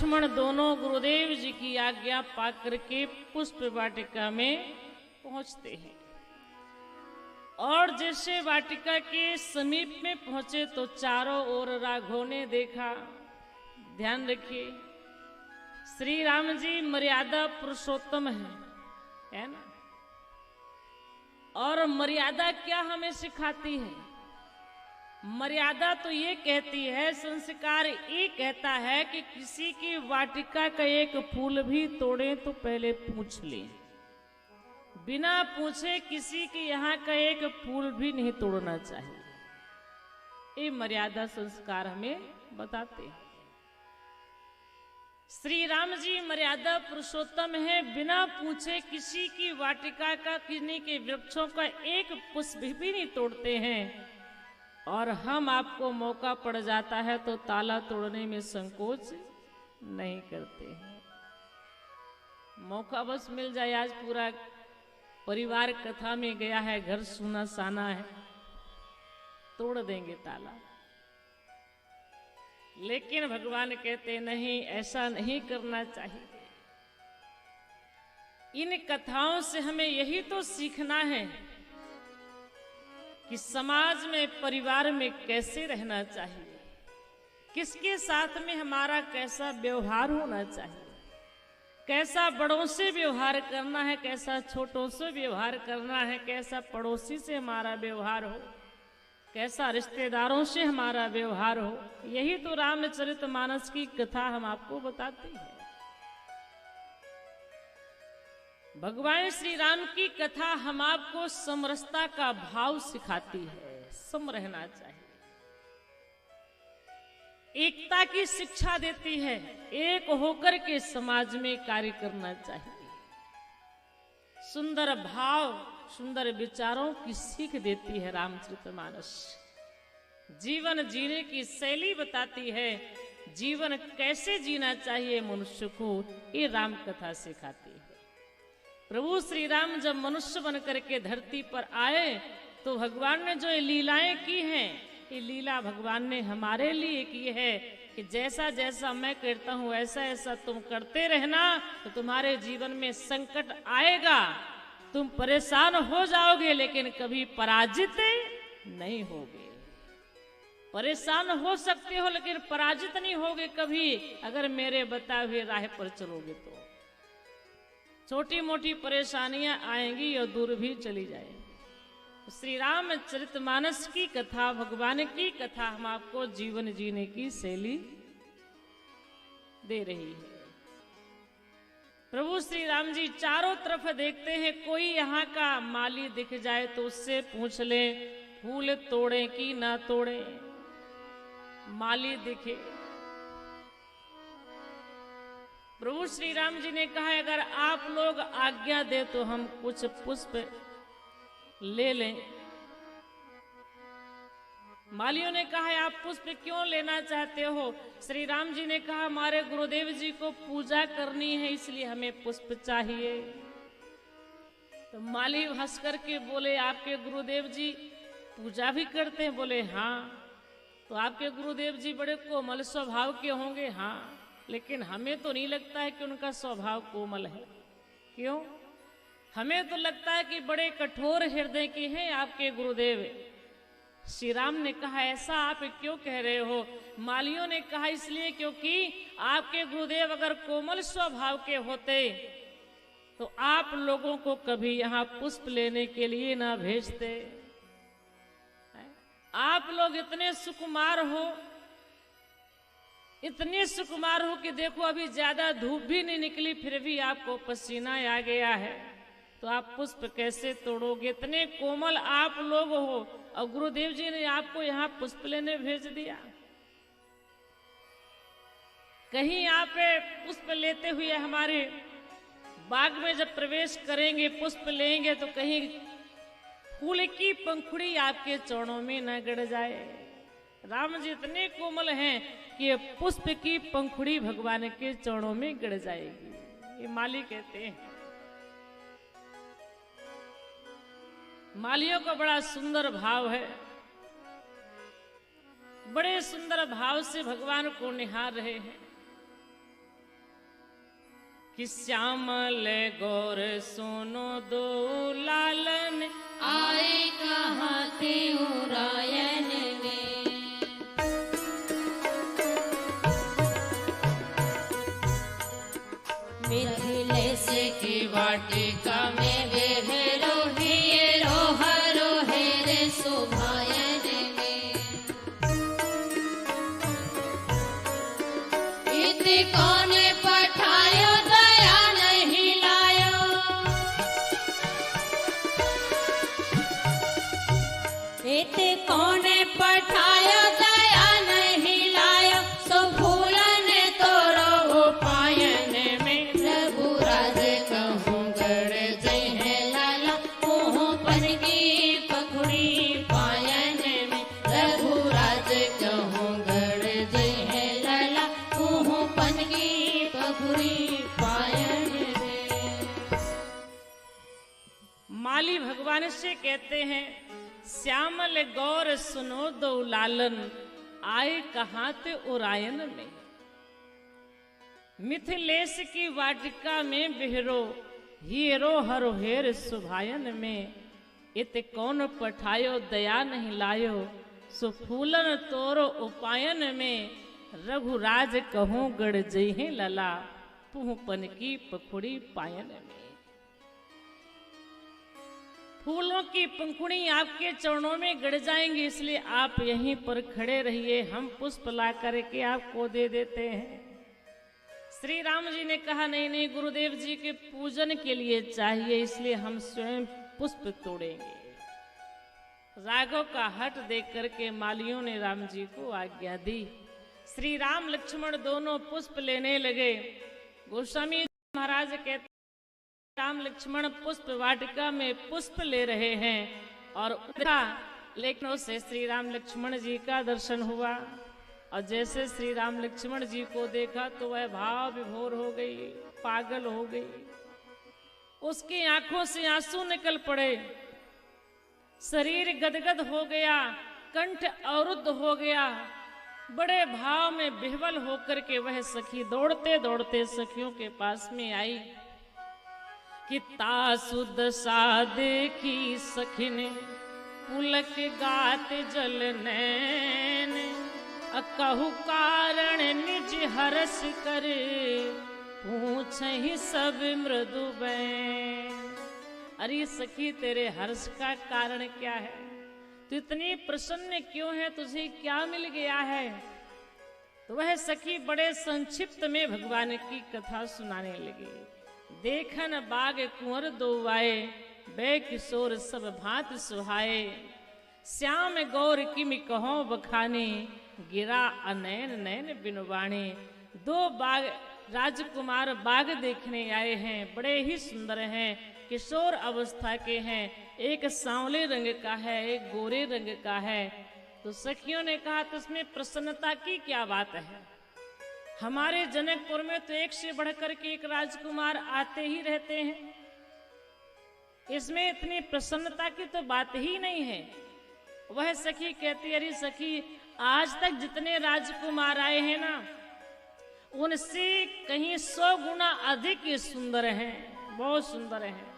लक्ष्मण दोनों गुरुदेव जी की आज्ञा पाकर के पुष्प वाटिका में पहुंचते हैं। और जैसे वाटिका के समीप में पहुंचे तो चारों ओर राघव ने देखा। ध्यान रखिए, श्री राम जी मर्यादा पुरुषोत्तम है ना। और मर्यादा क्या हमें सिखाती है? मर्यादा तो ये कहती है, संस्कार ये कहता है कि किसी की वाटिका का एक फूल भी तोड़े तो पहले पूछ लें। बिना पूछे किसी के यहाँ का एक फूल भी नहीं तोड़ना चाहिए। ये मर्यादा संस्कार हमें बताते हैं। श्री राम जी मर्यादा पुरुषोत्तम है, बिना पूछे किसी की वाटिका का, किन्हीं के वृक्षों का एक पुष्प भी नहीं तोड़ते हैं। और हम आपको मौका पड़ जाता है तो ताला तोड़ने में संकोच नहीं करते हैं। मौका बस मिल जाए, आज पूरा परिवार कथा में गया है, घर सुना साना है, तोड़ देंगे ताला। लेकिन भगवान कहते नहीं, ऐसा नहीं करना चाहिए। इन कथाओं से हमें यही तो सीखना है कि समाज में, परिवार में कैसे रहना चाहिए, किसके साथ में हमारा कैसा व्यवहार होना चाहिए, कैसा बड़ों से व्यवहार करना है, कैसा छोटों से व्यवहार करना है, कैसा पड़ोसी से हमारा व्यवहार हो, कैसा रिश्तेदारों से हमारा व्यवहार हो। यही तो रामचरितमानस की कथा हम आपको बताते हैं। भगवान श्री राम की कथा हम आपको समरसता का भाव सिखाती है। सम रहना चाहिए, एकता की शिक्षा देती है, एक होकर के समाज में कार्य करना चाहिए। सुंदर भाव, सुंदर विचारों की सीख देती है रामचरितमानस। जीवन जीने की शैली बताती है, जीवन कैसे जीना चाहिए मनुष्य को, ये राम कथा सिखाती है। प्रभु श्री राम जब मनुष्य बन करके धरती पर आए तो भगवान ने जो ये लीलाएं की हैं, ये लीला भगवान ने हमारे लिए की है कि जैसा जैसा मैं करता हूं ऐसा ऐसा तुम करते रहना, तो तुम्हारे जीवन में संकट आएगा, तुम परेशान हो जाओगे, लेकिन कभी पराजित नहीं होगे। परेशान हो सकते हो लेकिन पराजित नहीं होगे कभी, अगर मेरे बताए हुए राह पर चलोगे तो। छोटी मोटी परेशानियां आएंगी और दूर भी चली जाएंगी। श्री रामचरितमानस की कथा, भगवान की कथा हम आपको जीवन जीने की शैली दे रही है। प्रभु श्री राम जी चारों तरफ देखते हैं, कोई यहाँ का माली दिख जाए तो उससे पूछ ले फूल तोड़े कि ना तोड़े। माली दिखे, प्रभु श्री राम जी ने कहा अगर आप लोग आज्ञा दे तो हम कुछ पुष्प ले लें। मालियों ने कहा आप पुष्प क्यों लेना चाहते हो? श्री राम जी ने कहा हमारे गुरुदेव जी को पूजा करनी है, इसलिए हमें पुष्प चाहिए। तो माली हंस करके बोले आपके गुरुदेव जी पूजा भी करते हैं? बोले हाँ। तो आपके गुरुदेव जी बड़े कोमल स्वभाव के होंगे? हाँ, लेकिन हमें तो नहीं लगता है कि उनका स्वभाव कोमल है। क्यों? हमें तो लगता है कि बड़े कठोर हृदय के हैं आपके गुरुदेव। श्री राम ने कहा ऐसा आप क्यों कह रहे हो? मालियों ने कहा इसलिए क्योंकि आपके गुरुदेव अगर कोमल स्वभाव के होते तो आप लोगों को कभी यहाँ पुष्प लेने के लिए ना भेजते। आप लोग इतने सुकुमार हो, इतने सुकुमार हो कि देखो अभी ज्यादा धूप भी नहीं निकली फिर भी आपको पसीना आ गया है, तो आप पुष्प कैसे तोड़ोगे? इतने कोमल आप लोग हो और गुरुदेव जी ने आपको यहाँ पुष्प लेने भेज दिया। कहीं आप पुष्प लेते हुए हमारे बाग में जब प्रवेश करेंगे, पुष्प लेंगे, तो कहीं फूल की पंखुड़ी आपके चरणों में न गड़ जाए। राम जी इतने कोमल हैं कि ये पुष्प की पंखुड़ी भगवान के चरणों में गड़ जाएगी। ये माली कहते हैं। मालियों का बड़ा सुंदर भाव है, बड़े सुंदर भाव से भगवान को निहार रहे हैं। कि श्यामल गौर सुनो दो लालन आए कहाँ ते उरायन में। मिथिलेश की वाटिका में बेहरो हीरो हरो हेरे शोभायन में। इत कौन पठायो दया नहीं लायो। इत कौन पठायो दया नहीं लायो। सो फूलन तोरो उपायन में। रघुराज कहूँ गढ़ जय है लाला कोहूँ पन की पखुड़ी पायन में। रघुराज कहूँ गढ़ जय है लाला कोहूँ पन की पखुड़ी पायन में। माली भगवान से कहते हैं श्यामल गौर सुनो दो लालन आए कहाँ ते उरायन में। मिथिलेश की वाटिका में बिहरो हीरो हरो हेर सुभायन में। इत कौन पठायो दया नहीं लायो। सो फूलन तोरो उपायन में। रघुराज कहूँ गढ़ जय है लला पुह पन की पखुड़ी पायन में। फूलों की पंखुड़ी आपके चरणों में गड़ जाएंगी, इसलिए आप यहीं पर खड़े रहिए, हम पुष्प ला करके आपको दे देते हैं। श्री राम जी ने कहा नहीं नहीं, गुरुदेव जी के पूजन के लिए चाहिए, इसलिए हम स्वयं पुष्प तोड़ेंगे। राघव का हट देख करके मालियों ने राम जी को आज्ञा दी। श्री राम लक्ष्मण दोनों पुष्प लेने लगे। गोस्वामी महाराज कहते राम लक्ष्मण पुष्प वाटिका में पुष्प ले रहे हैं और लेकिन उससे श्री राम लक्ष्मण जी का दर्शन हुआ और जैसे श्री राम लक्ष्मण जी को देखा तो वह भाव विभोर हो गई, पागल हो गई। उसकी आंखों से आंसू निकल पड़े, शरीर गदगद हो गया, कंठ अवरुद्ध हो गया। बड़े भाव में विह्वल होकर के वह सखी दौड़ते दौड़ते सखियों के पास में आई कि तासु दशा देखी सखिन पुलक गात जल नैन। कहु कारण निज हरस कर पूछ ही सब मृदु बैन। अरे सखी तेरे हर्ष का कारण क्या है? तू इतनी प्रसन्न क्यों है? तुझे क्या मिल गया है? तो वह सखी बड़े संक्षिप्त में भगवान की कथा सुनाने लगी। देखन बाग कुंवर दो आए, बै किशोर सब भांत सुहाए। श्याम गौर किमि कहो बखाने, गिरा अनैन नैन बिनुवाणे। दो बाग राजकुमार बाग देखने आए हैं, बड़े ही सुंदर हैं, किशोर अवस्था के हैं। एक सांवले रंग का है, एक गोरे रंग का है। तो सखियों ने कहा तो इसमें प्रसन्नता की क्या बात है? हमारे जनकपुर में तो एक से बढ़कर के एक राजकुमार आते ही रहते हैं, इसमें इतनी प्रसन्नता की तो बात ही नहीं है। वह सखी कहती अरे सखी आज तक जितने राजकुमार आए हैं ना, उनसे कहीं 100 गुना अधिक सुंदर हैं, बहुत सुंदर हैं।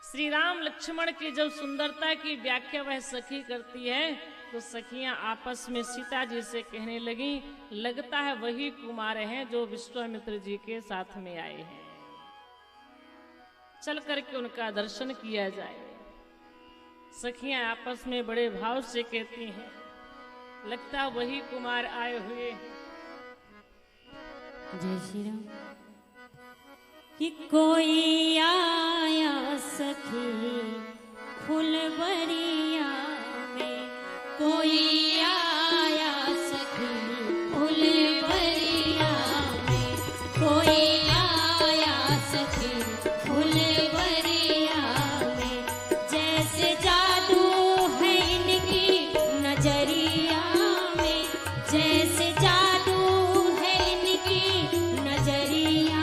श्री राम लक्ष्मण की जब सुंदरता की व्याख्या वह सखी करती है तो सखियां आपस में सीता जी से कहने लगी लगता है वही कुमार हैं जो विश्वामित्र जी के साथ में आए हैं, चल करके उनका दर्शन किया जाए। सखियां आपस में बड़े भाव से कहती हैं लगता वही कुमार आए हुए। जय श्री राम। कि कोई आया सखी फुलवरिया में, कोई आया सखी फुलवरिया में, कोई आया सखी फुलवरिया में। जैसे जादू है इनकी नजरिया में, जैसे जादू है इनकी नजरिया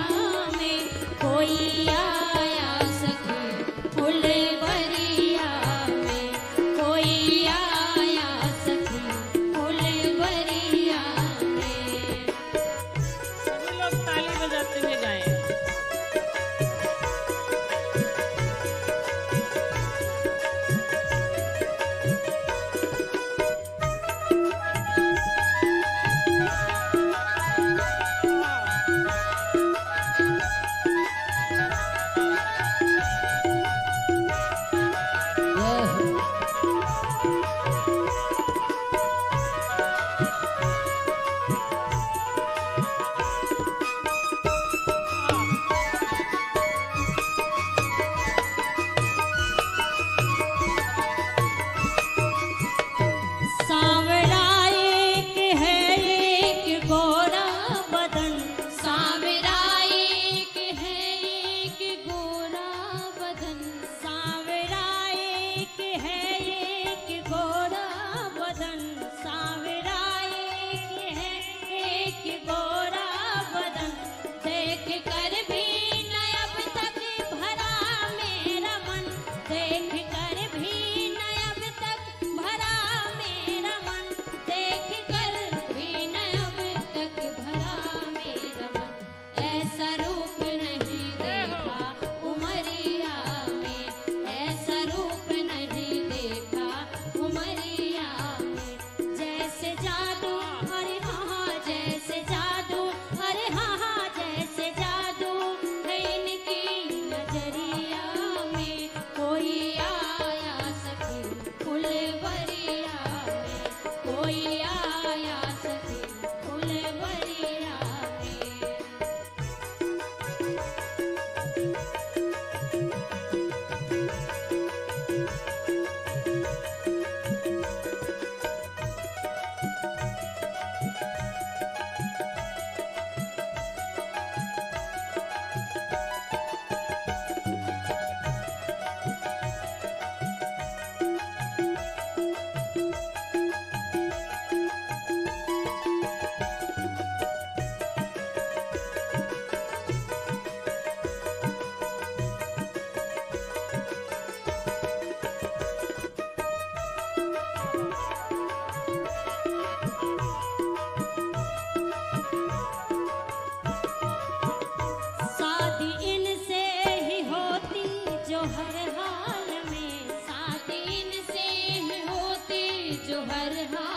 में। कोई आया सखी फुलवरिया में, कोई जो हर हाल